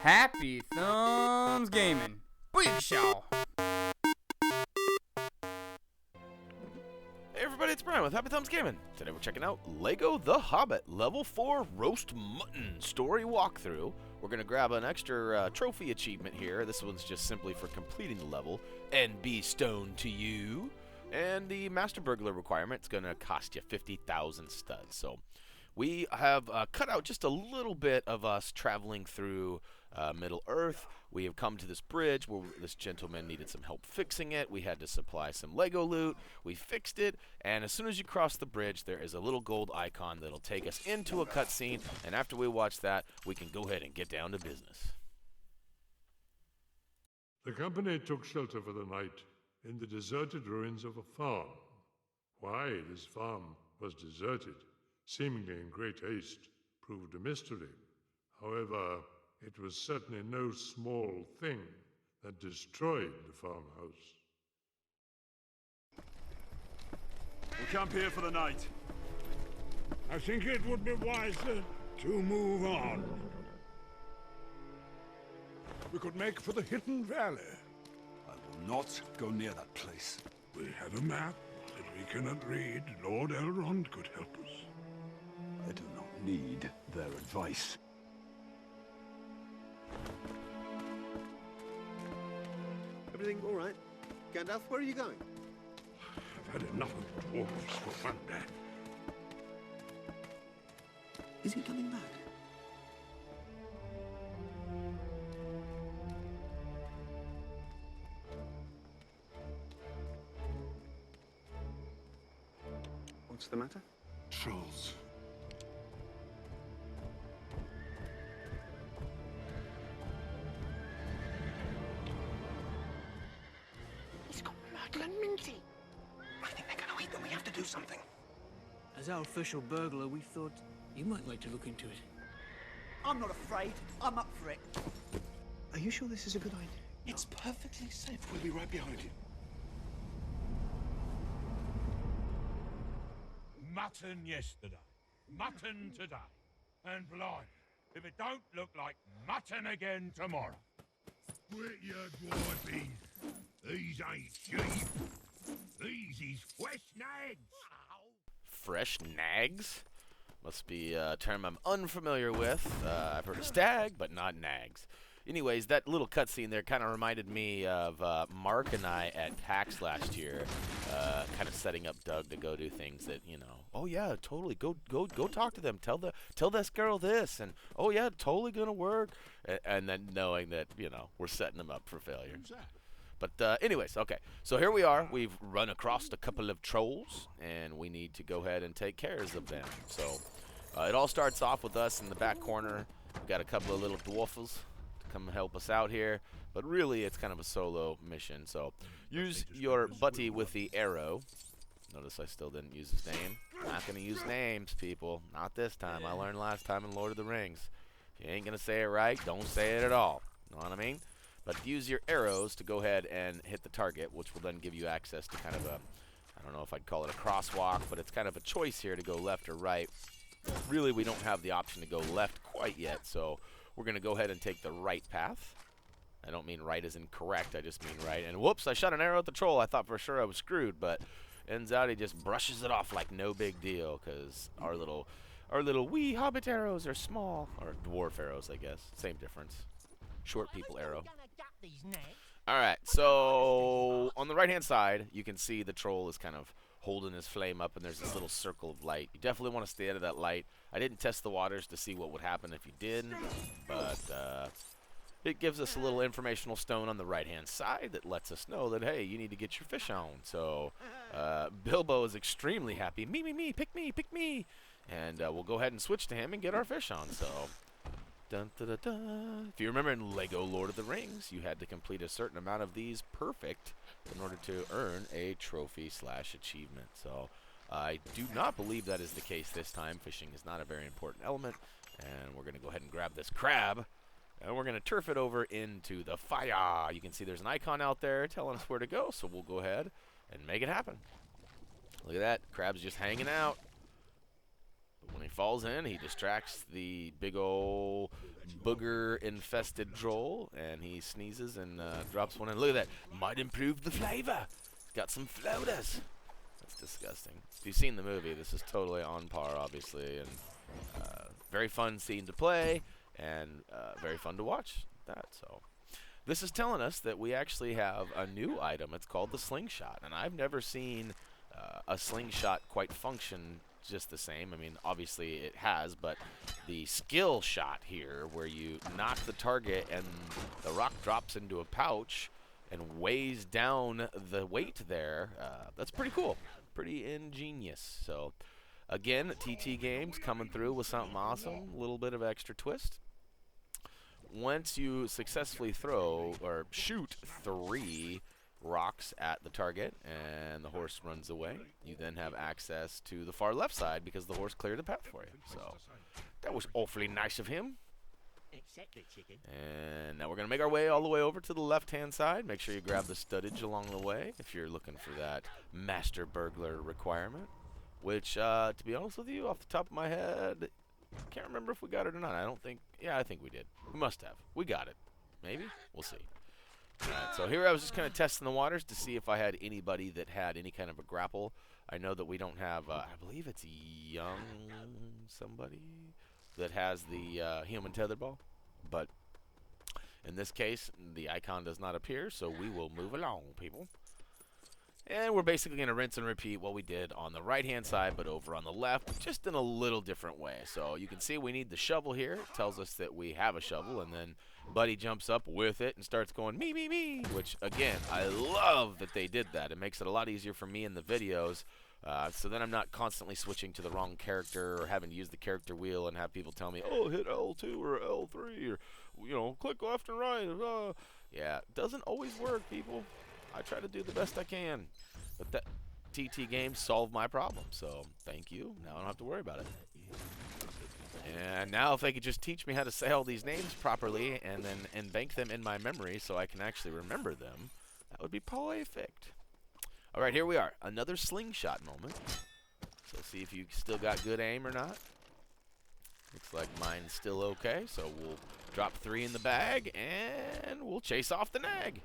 HappyThumbsGaming. Big show. Hey everybody, it's Brian with HappyThumbsGaming. Today we're checking out Lego The Hobbit Level 4 Roast Mutton Story Walkthrough. We're going to grab an extra trophy achievement here. This one's just simply for completing the level and be stoned to you. And the Master Burglar requirement is going to cost you 50,000 studs. So we have cut out just a little bit of us traveling through Middle Earth. We have come to this bridge where this gentleman needed some help fixing it. We had to supply some Lego loot. We fixed it, and as soon as you cross the bridge, there is a little gold icon that'll take us into a cutscene, and after we watch that, we can go ahead and get down to business. The company took shelter for the night in the deserted ruins of a farm. Why this farm was deserted, seemingly in great haste, proved a mystery. However, it was certainly no small thing that destroyed the farmhouse. We'll camp here for the night. I think it would be wiser to move on. We could make for the Hidden Valley. I will not go near that place. We have a map that we cannot read. Lord Elrond could help us. I do not need their advice. Everything all right? Gandalf, where are you going? I've had enough of dwarves for one day. Is he coming back? What's the matter? Trolls. Minty. I think they're going to eat them. We have to do something. As our official burglar, we thought you might like to look into it. I'm not afraid. I'm up for it. Are you sure this is a good idea? It's perfectly safe. We'll be right behind you. Mutton yesterday, mutton today, and blind, if it don't look like mutton again tomorrow. Quit your dwarfies. These ain't sheep. These is fresh nags. Fresh nags? Must be a term I'm unfamiliar with. I've heard of stag, but not nags. Anyways, that little cutscene there kind of reminded me of Mark and I at PAX last year, kind of setting up Doug to go do things that, you know, oh yeah, totally, go talk to them, tell this girl this, and oh yeah, totally gonna work, and then knowing that, you know, we're setting them up for failure. But anyways, okay, so here we are. We've run across a couple of trolls, and we need to go ahead and take care of them. So it all starts off with us in the back corner. We've got a couple of little dwarfs to come help us out here, but really it's kind of a solo mission. So use your buddy with the arrow. Notice I still didn't use his name. Not going to use names, people. Not this time. I learned last time in Lord of the Rings. If you ain't going to say it right, don't say it at all. Know what I mean? But use your arrows to go ahead and hit the target, which will then give you access to kind of a, I don't know if I'd call it a crosswalk, but it's kind of a choice here to go left or right. Really, we don't have the option to go left quite yet, so we're going to go ahead and take the right path. I don't mean right as in correct, I just mean right. And whoops, I shot an arrow at the troll. I thought for sure I was screwed, but ends out he just brushes it off like no big deal, because our little wee hobbit arrows are small, or dwarf arrows, I guess. Same difference. Short people arrow. Alright, so on the right hand side you can see the troll is kind of holding his flame up, and there's this little circle of light. You definitely want to stay out of that light. I didn't test the waters to see what would happen if you did, but it gives us a little informational stone on the right hand side that lets us know that, hey, you need to get your fish on. So Bilbo is extremely happy. Me, pick me. And we'll go ahead and switch to him and get our fish on. So dun, da, da, da. If you remember in Lego Lord of the Rings, you had to complete a certain amount of these perfect in order to earn a trophy/achievement. So I do not believe that is the case this time. Fishing is not a very important element. And we're going to go ahead and grab this crab, and we're going to turf it over into the fire. You can see there's an icon out there telling us where to go, so we'll go ahead and make it happen. Look at that. Crab's just hanging out. But When he falls in, he distracts the big ol' booger-infested troll, and he sneezes and drops one in. Look at that. Might improve the flavor. Got some floaters. That's disgusting. If you've seen the movie, this is totally on par, obviously, and very fun scene to play, and very fun to watch that. So this is telling us that we actually have a new item. It's called the slingshot, and I've never seen a slingshot quite function just the same. I mean, obviously it has, but the skill shot here, where you knock the target and the rock drops into a pouch and weighs down the weight there, that's pretty cool, pretty ingenious. So again, TT Games coming through with something awesome, a little bit of extra twist. Once you successfully throw or shoot 3 rocks at the target and the horse runs away, you then have access to the far left side because the horse cleared the path for you. So that was awfully nice of him. And now we're going to make our way all the way over to the left-hand side. Make sure you grab the studdage along the way if you're looking for that master burglar requirement, which, to be honest with you, off the top of my head, can't remember if we got it or not. I don't think, yeah, I think we did. We must have. We got it. Maybe? We'll see. Alright, so here I was just kind of testing the waters to see if I had anybody that had any kind of a grapple. I know that we don't have, I believe it's young somebody that has the human tetherball, but in this case, the icon does not appear, so we will move along, people. And we're basically going to rinse and repeat what we did on the right-hand side, but over on the left, just in a little different way. So you can see we need the shovel here. It tells us that we have a shovel, and then Buddy jumps up with it and starts going, me, me, me, which, again, I love that they did that. It makes it a lot easier for me in the videos, so then I'm not constantly switching to the wrong character or having to use the character wheel and have people tell me, oh, hit L2 or L3 or, you know, click left and right. Yeah, it doesn't always work, people. I try to do the best I can, but that TT Games solved my problem, so thank you. Now I don't have to worry about it. And now if they could just teach me how to say all these names properly and then bank them in my memory so I can actually remember them, that would be perfect. All right, here we are. Another slingshot moment. So see if you still got good aim or not. Looks like mine's still okay, so we'll drop 3 in the bag and we'll chase off the nag.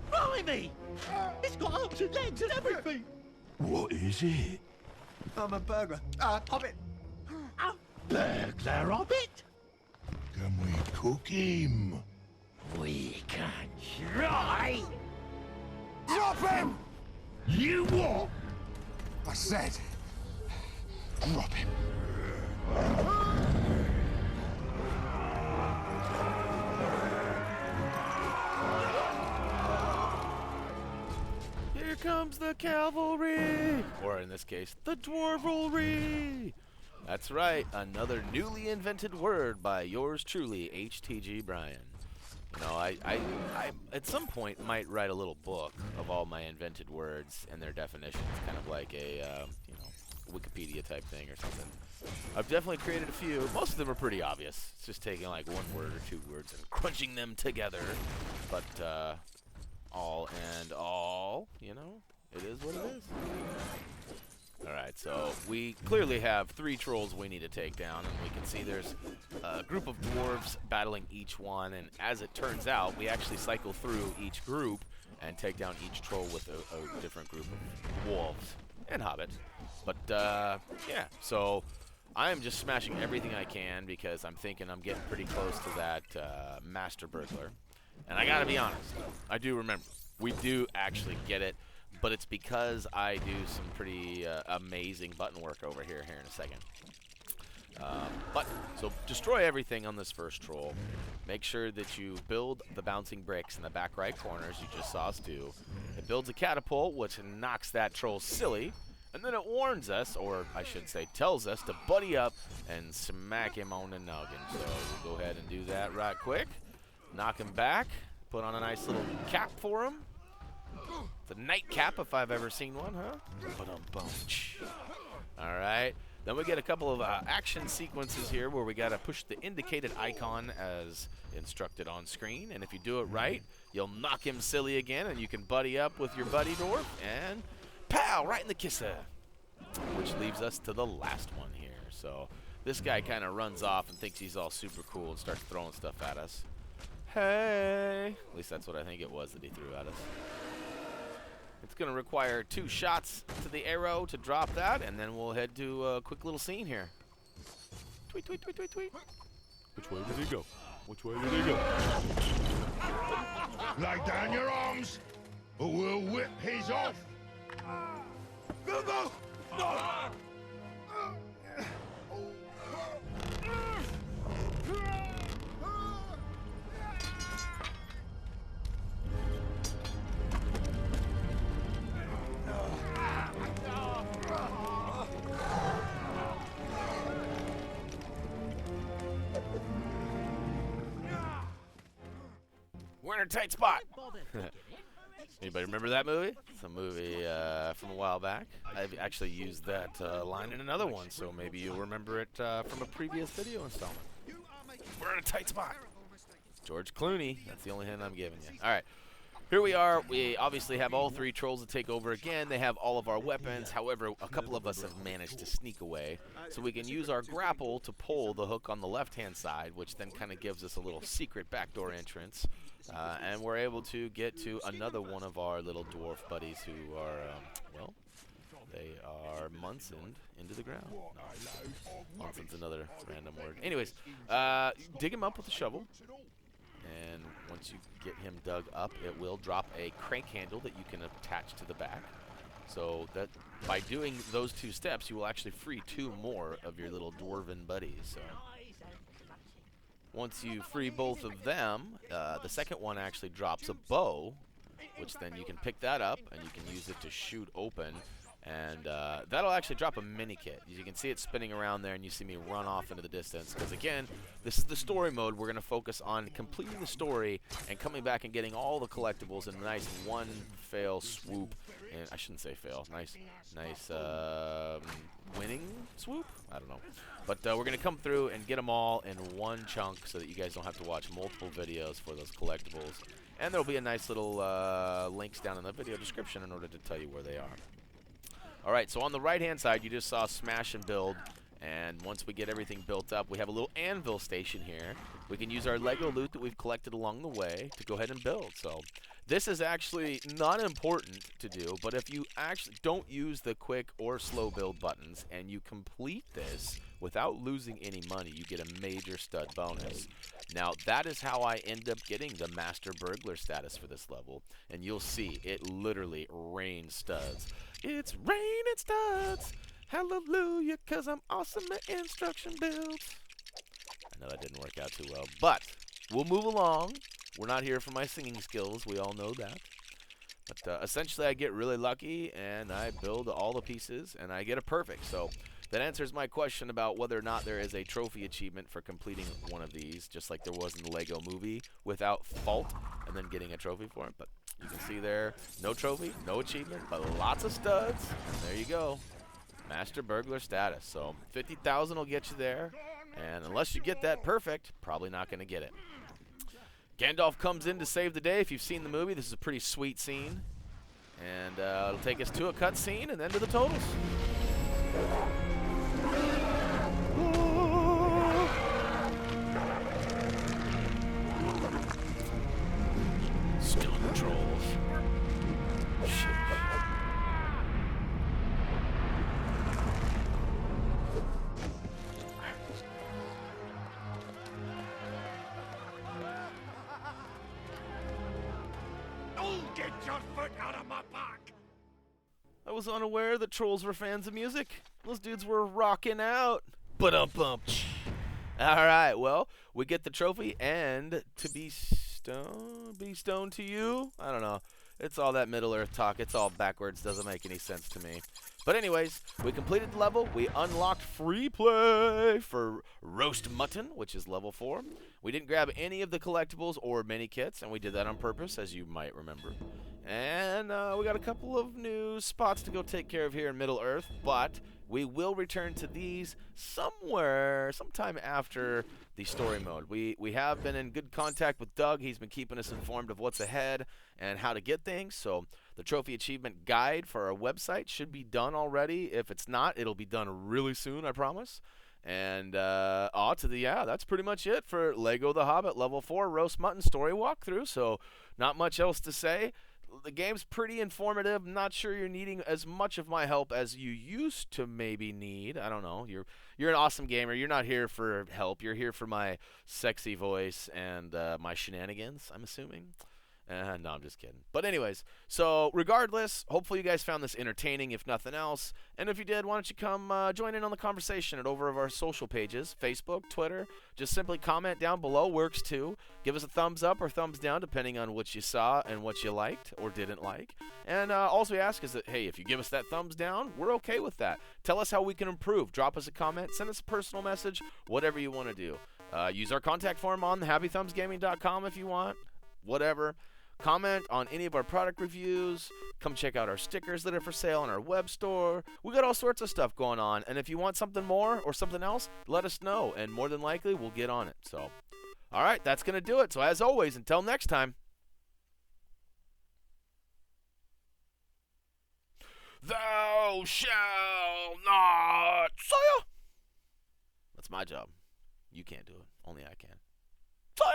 Blimey! It's got arms and legs and everything! What is it? I'm a burglar. Hobbit. Burglar Hobbit? Can we cook him? We can try! Drop him! You what? I said, drop him. Here comes the cavalry! Or in this case, the dwarvelry! That's right, another newly invented word by yours truly, HTG Brian. You know, I at some point might write a little book of all my invented words and their definitions, kind of like a, you know, Wikipedia type thing or something. I've definitely created a few. Most of them are pretty obvious. It's just taking like 1 word or 2 words and crunching them together. But, all and all, you know, it is what it is. Alright, so we clearly have 3 trolls we need to take down, and we can see there's a group of dwarves battling each one, and as it turns out, we actually cycle through each group and take down each troll with a different group of wolves and hobbits. But, yeah, so I'm just smashing everything I can because I'm thinking I'm getting pretty close to that master burglar. And I gotta be honest, I do remember. We do actually get it. But it's because I do some pretty amazing button work over here in a second. But, so destroy everything on this first troll. Make sure that you build the bouncing bricks in the back right corner, as you just saw us do. It builds a catapult, which knocks that troll silly. And then it warns us, or I should say tells us, to buddy up and smack him on the noggin. So we'll go ahead and do that right quick. Knock him back. Put on a nice little cap for him. It's a nightcap if I've ever seen one, huh? All right. Then we get a couple of action sequences here where we got to push the indicated icon as instructed on screen. And if you do it right, you'll knock him silly again, and you can buddy up with your buddy dwarf, and pow, right in the kisser. Which leaves us to the last one here. So this guy kind of runs off and thinks he's all super cool and starts throwing stuff at us. Hey! At least that's what I think it was that he threw at us. It's going to require 2 shots to the arrow to drop that, and then we'll head to a quick little scene here. Tweet, tweet, tweet, tweet, tweet. Which way did he go? Which way did he go? Lay down your arms, or we'll whip his off. Go, go! We're in a tight spot. Anybody remember that movie? It's a movie from a while back. I've actually used that line in another one, so maybe you'll remember it from a previous video installment. We're in a tight spot. George Clooney. That's the only hint I'm giving you. All right. Here we are. We obviously have all 3 trolls to take over again. They have all of our weapons. However, a couple of us have managed to sneak away. So we can use our grapple to pull the hook on the left-hand side, which then kind of gives us a little secret backdoor entrance. And we're able to get to another one of our little dwarf buddies who are, well, they are Munson into the ground. No, Munson's another random word. Anyways, dig him up with a shovel. And once you get him dug up, it will drop a crank handle that you can attach to the back. So that by doing those 2 steps, you will actually free 2 more of your little dwarven buddies. So once you free both of them, the second one actually drops a bow, which then you can pick that up and you can use it to shoot open. And that'll actually drop a Minikit. You can see it spinning around there, and you see me run off into the distance. Because, again, this is the story mode. We're going to focus on completing the story and coming back and getting all the collectibles in a nice one-fail swoop. And I shouldn't say fail. Nice winning swoop? I don't know. But we're going to come through and get them all in one chunk so that you guys don't have to watch multiple videos for those collectibles. And there'll be a nice little links down in the video description in order to tell you where they are. Alright, so on the right-hand side, you just saw Smash and Build, and once we get everything built up, we have a little anvil station here. We can use our Lego loot that we've collected along the way to go ahead and build. So this is actually not important to do, but if you actually don't use the quick or slow build buttons, and you complete this without losing any money, you get a major stud bonus. Now, that is how I end up getting the Master Burglar status for this level, and you'll see it literally rains studs. It's raining studs. Hallelujah, because I'm awesome at instruction builds. I know that didn't work out too well, but we'll move along. We're not here for my singing skills. We all know that. But essentially, I get really lucky, and I build all the pieces, and I get a perfect. So that answers my question about whether or not there is a trophy achievement for completing one of these, just like there was in the Lego movie, without fault, and then getting a trophy for it. But you can see there, no trophy, no achievement, but lots of studs. And there you go. Master Burglar status. So 50,000 will get you there. And unless you get that perfect, probably not going to get it. Gandalf comes in to save the day. If you've seen the movie, this is a pretty sweet scene. And it'll take us to a cut scene and then to the totals. Stone trolls. Shit. Get your foot out of my back! I was unaware that trolls were fans of music. Those dudes were rocking out. Ba-dum-bum. Alright, well, we get the trophy, and to be stoned to you? I don't know. It's all that Middle-earth talk. It's all backwards. Doesn't make any sense to me. But anyways, we completed the level. We unlocked free play for Roast Mutton, which is level 4. We didn't grab any of the collectibles or Minikits, and we did that on purpose, as you might remember. And we got a couple of new spots to go take care of here in Middle-earth, but we will return to these sometime after the story mode. We have been in good contact with Doug. He's been keeping us informed of what's ahead and how to get things. So the trophy achievement guide for our website should be done already. If it's not, it'll be done really soon, I promise. And that's pretty much it for Lego The Hobbit Level 4 Roast Mutton Story walkthrough. So not much else to say. The game's pretty informative. Not sure you're needing as much of my help as you used to maybe need. I don't know. You're an awesome gamer. You're not here for help. You're here for my sexy voice and my shenanigans, I'm assuming. No, I'm just kidding. But anyways, so regardless, hopefully you guys found this entertaining, if nothing else. And if you did, why don't you come join in on the conversation at over of our social pages, Facebook, Twitter. Just simply comment down below, works too. Give us a thumbs up or thumbs down, depending on what you saw and what you liked or didn't like. And all we ask is that, hey, if you give us that thumbs down, we're okay with that. Tell us how we can improve. Drop us a comment, send us a personal message, whatever you want to do. Use our contact form on HappyThumbsGaming.com if you want, whatever. Comment on any of our product reviews. Come check out our stickers that are for sale on our web store. We got all sorts of stuff going on. And if you want something more or something else, let us know. And more than likely, we'll get on it. So, all right, that's going to do it. So as always, until next time. Thou shalt not sire. That's my job. You can't do it. Only I can. Sire.